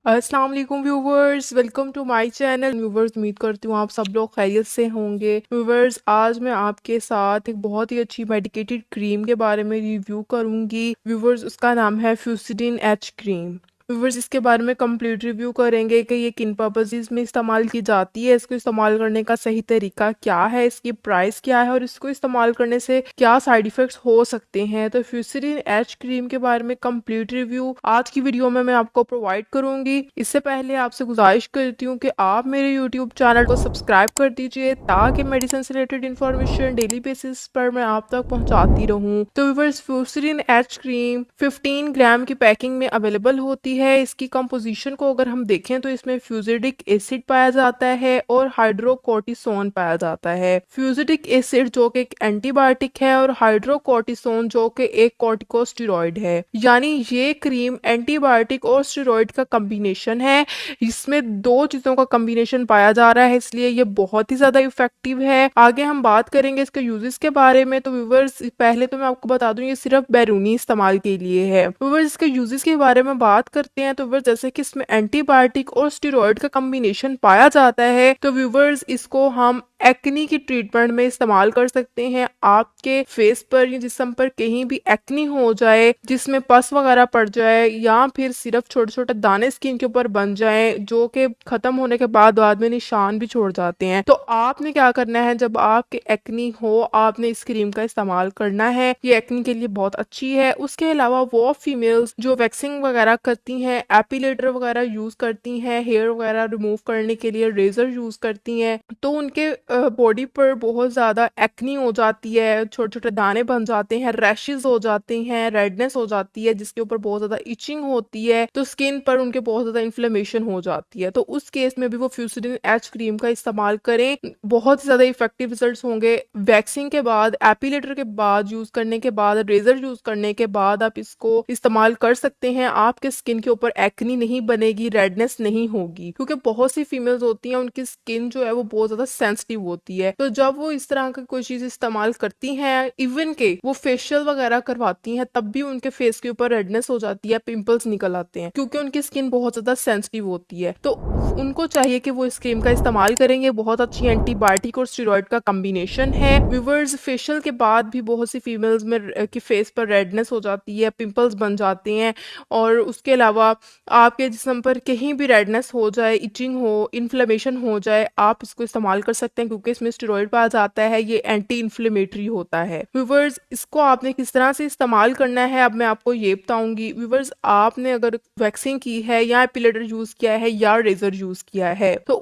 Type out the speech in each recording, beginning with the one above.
अस्सलाम वालेकुम viewers, welcome to my channel. Viewers, उम्मीद करती हूँ आप सब लोग खैरियत से होंगे। व्यूवर्स, आज मैं आपके साथ एक बहुत ही अच्छी मेडिकेटेड क्रीम के बारे में रिव्यू करूंगी। व्यूवर्स, उसका नाम है फ्यूसिडिन एच क्रीम। व्यूवर्स, इसके बारे में कंप्लीट रिव्यू करेंगे कि ये किन पर्पसेस में इस्तेमाल की जाती है, इसको इस्तेमाल करने का सही तरीका क्या है, इसकी प्राइस क्या है और इसको इस्तेमाल करने से क्या साइड इफ़ेक्ट्स हो सकते हैं। तो फ्यूसिडिन एच क्रीम के बारे में कंप्लीट रिव्यू आज की वीडियो में मैं आपको प्रोवाइड करूंगी। इससे पहले आपसे गुजारिश करती हूँ कि आप मेरे यूट्यूब चैनल को सब्सक्राइब कर दीजिए ताकि मेडिसिन से रिलेटेड इन्फॉर्मेशन डेली बेसिस पर मैं आप तक पहुंचाती रहूं। तो व्यूअर्स, फ्यूसिडिन एच क्रीम 15 ग्राम की पैकिंग में अवेलेबल होती है। इसकी कंपोजिशन को अगर हम देखें तो इसमें फ्यूजिडिक एसिड पाया जाता है और हाइड्रोकोर्टिसोन पाया जाता है। फ्यूजिडिक एसिड जो कि एक एंटीबायोटिक है और हाइड्रोकोर्टिसोन जो कि एक कॉर्टिकोस्टेरॉइड है। यानी ये क्रीम एंटीबायोटिक और स्टेरॉइड का कॉम्बिनेशन है। इसमें दो चीजों का कॉम्बिनेशन पाया जा रहा है, इसलिए ये बहुत ही ज्यादा इफेक्टिव है। आगे हम बात करेंगे इसके यूजेस के बारे में। तो व्यूवर्स, पहले तो मैं आपको बता दूं ये सिर्फ बैरूनी इस्तेमाल के लिए है। व्यूवर्स, इसके यूजेस के बारे में बात करते हैं तो व्यूवर्स, जैसे कि इसमें एंटीबायोटिक और स्टेरॉइड का कॉम्बिनेशन पाया जाता है, तो व्यूवर्स इसको हम एक्नी की ट्रीटमेंट में इस्तेमाल कर सकते हैं। आपके फेस पर या जिस्म पर कहीं भी एक्नी हो जाए, जिसमें पस वगैरह पड़ जाए या फिर सिर्फ छोटे छोटे दाने स्किन के ऊपर बन जाए जो कि खत्म होने के बाद में निशान भी छोड़ जाते हैं, तो आपने क्या करना है, जब आपके एक्नी हो आपने इस क्रीम का इस्तेमाल करना है। ये एक्नी के लिए बहुत अच्छी है। उसके अलावा वो फीमेल्स जो वैक्सिंग वगैरह करती हैं, एपिलेटर वगैरह यूज करती हैं, हेयर वगैरह रिमूव करने के लिए रेजर यूज करती हैं, तो उनके बॉडी पर बहुत ज़्यादा एक्नी हो जाती है, छोटे छोटे दाने बन जाते हैं, रैशेज हो जाते हैं, रेडनेस हो जाती है, जिसके ऊपर बहुत ज़्यादा इचिंग होती है, तो स्किन पर उनके बहुत ज़्यादा इन्फ्लेमेशन हो जाती है। तो उस केस में भी वो फ्यूसिडिन एच क्रीम का इस्तेमाल करें, बहुत ज़्यादा इफेक्टिव रिजल्ट्स होंगे। वैक्सिंग के बाद, एपिलेटर के बाद, यूज़ करने के बाद, रेजर यूज़ करने के बाद आप इसको इस्तेमाल कर सकते हैं। आपके स्किन के ऊपर एक्नी नहीं बनेगी, रेडनेस नहीं होगी, क्योंकि बहुत सी फीमेल्स होती हैं उनकी स्किन जो है वो बहुत ज़्यादा सेंसिटिव होती है। तो जब वो इस तरह का कोई चीज इस्तेमाल करती हैं, इवन के वो फेशियल वगैरह करवाती हैं, तब भी उनके फेस के ऊपर रेडनेस हो जाती है, पिंपल्स निकल आते हैं, क्योंकि उनकी स्किन बहुत ज्यादा सेंसिटिव होती है। तो उनको चाहिए कि वो इस क्रीम का इस्तेमाल करेंगे। बहुत अच्छी एंटीबायोटिक और स्टेरॉइड का कॉम्बिनेशन है। व्यूवर्स, फेशियल के बाद भी बहुत सी फीमेल्स में की फेस पर रेडनेस हो जाती है, पिंपल्स बन जाते हैं, और उसके अलावा आपके जिस्म पर कहीं भी रेडनेस हो जाए, इचिंग हो, इन्फ्लेमेशन हो जाए, आप इसको इस्तेमाल कर सकते हैं, क्योंकि इसमें स्टेरॉइड पाया जाता है। ये एंटी इन्फ्लेमेटरी होता है। व्यूवर्स, इसको आपने किस तरह से इस्तेमाल करना है अब मैं आपको ये बताऊंगी। व्यूवर्स, आपने अगर वैक्सिंग की है या एपिलेटर यूज किया है या रेजर यूज किया है, तो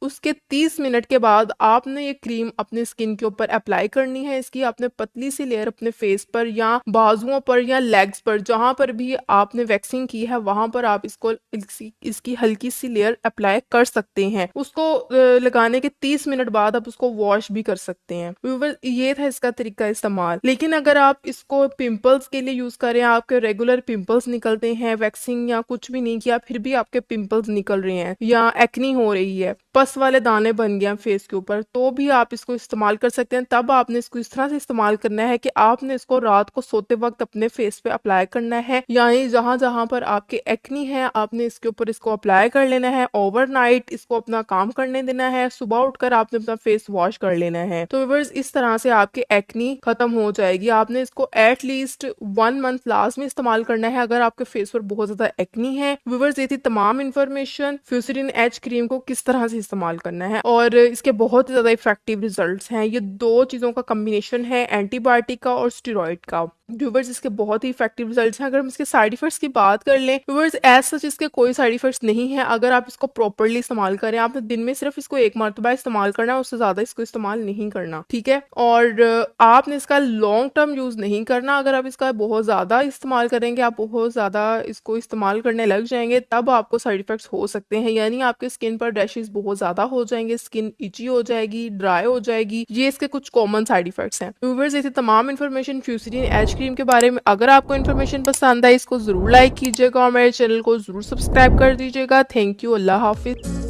उसके 30 मिनट के बाद आपने ये क्रीम अपने स्किन के ऊपर अप्लाई करनी है। इसकी आपने पतली सी लेयर अपने फेस पर या बाजुओं पर या लेग्स पर, जहां पर भी आपने वैक्सिंग की है वहां पर आप इसकी हल्की सी लेयर अप्लाई कर सकते हैं। उसको लगाने के 30 मिनट बाद आप उसको वॉश भी कर सकते हैं। व्यूअर्स, ये था इसका तरीका इस्तेमाल। लेकिन अगर आप इसको पिंपल्स के लिए यूज करें, आपके रेगुलर पिंपल्स निकलते हैं, वैक्सिंग या कुछ भी नहीं किया फिर भी आपके पिंपल्स निकल रहे हैं या एक्नी हो रही है, पस वाले दाने बन गए फेस के ऊपर, तो भी आप इसको इस्तेमाल कर सकते हैं। तब आपने इसको इस तरह से इस्तेमाल करना है कि आपने इसको रात को सोते वक्त अपने फेस पे अप्लाई करना है, यानी जहां जहां पर आपके एक्नी है आपने इसके ऊपर इसको अप्लाई कर लेना है। ओवरनाइट इसको अपना काम करने देना है, सुबह उठकर आपने अपना फेस वॉश कर लेना है। तो व्यूअर्स, इस तरह से आपकी एक्नी खत्म हो जाएगी। आपने इसको एटलीस्ट 1 मंथ लास्ट में इस्तेमाल करना है अगर आपके फेस पर बहुत ज्यादा एक्नी है। व्यूअर्स, ये थी तमाम इन्फॉर्मेशन फ्यूसिडिन एच क्रीम को किस तरह से इस्तेमाल करना है, और इसके बहुत ही ज्यादा इफेक्टिव रिजल्ट्स हैं। ये दो चीजों का कॉम्बिनेशन है, एंटीबायोटिक का और स्टेरॉइड का। व्यूवर्स, इसके बहुत ही इफेक्टिव रिजल्ट्स हैं। अगर हम इसके साइड इफेक्ट्स की बात कर लें, व्यूवर्स, एज सच इसके कोई साइड इफेक्ट्स नहीं है अगर आप इसको प्रॉपरली इस्तेमाल करें। आपने दिन में सिर्फ इसको एक मरतबा इस्तेमाल करना है, उससे ज्यादा इसको इस्तेमाल नहीं करना, ठीक है। और आपने इसका लॉन्ग टर्म यूज नहीं करना। अगर आप इसका बहुत ज्यादा इस्तेमाल करेंगे, आप बहुत ज्यादा इसको इस्तेमाल करने लग जाएंगे, तब आपको साइड इफेक्ट्स हो सकते हैं। यानी आपके स्किन पर रैशेस बहुत ज्यादा हो जाएंगे, स्किन इची हो जाएगी, ड्राई हो जाएगी। ये इसके कुछ कॉमन साइड इफेक्ट्स हैं। व्यूवर्स, ये थी तमाम इन्फॉर्मेशन फ्यूसिडिन एच क्रीम के बारे में। अगर आपको इन्फॉर्मेशन पसंद आई, इसको जरूर लाइक कीजिएगा और मेरे चैनल को जरूर सब्सक्राइब कर दीजिएगा। Thank you. Allah Hafiz.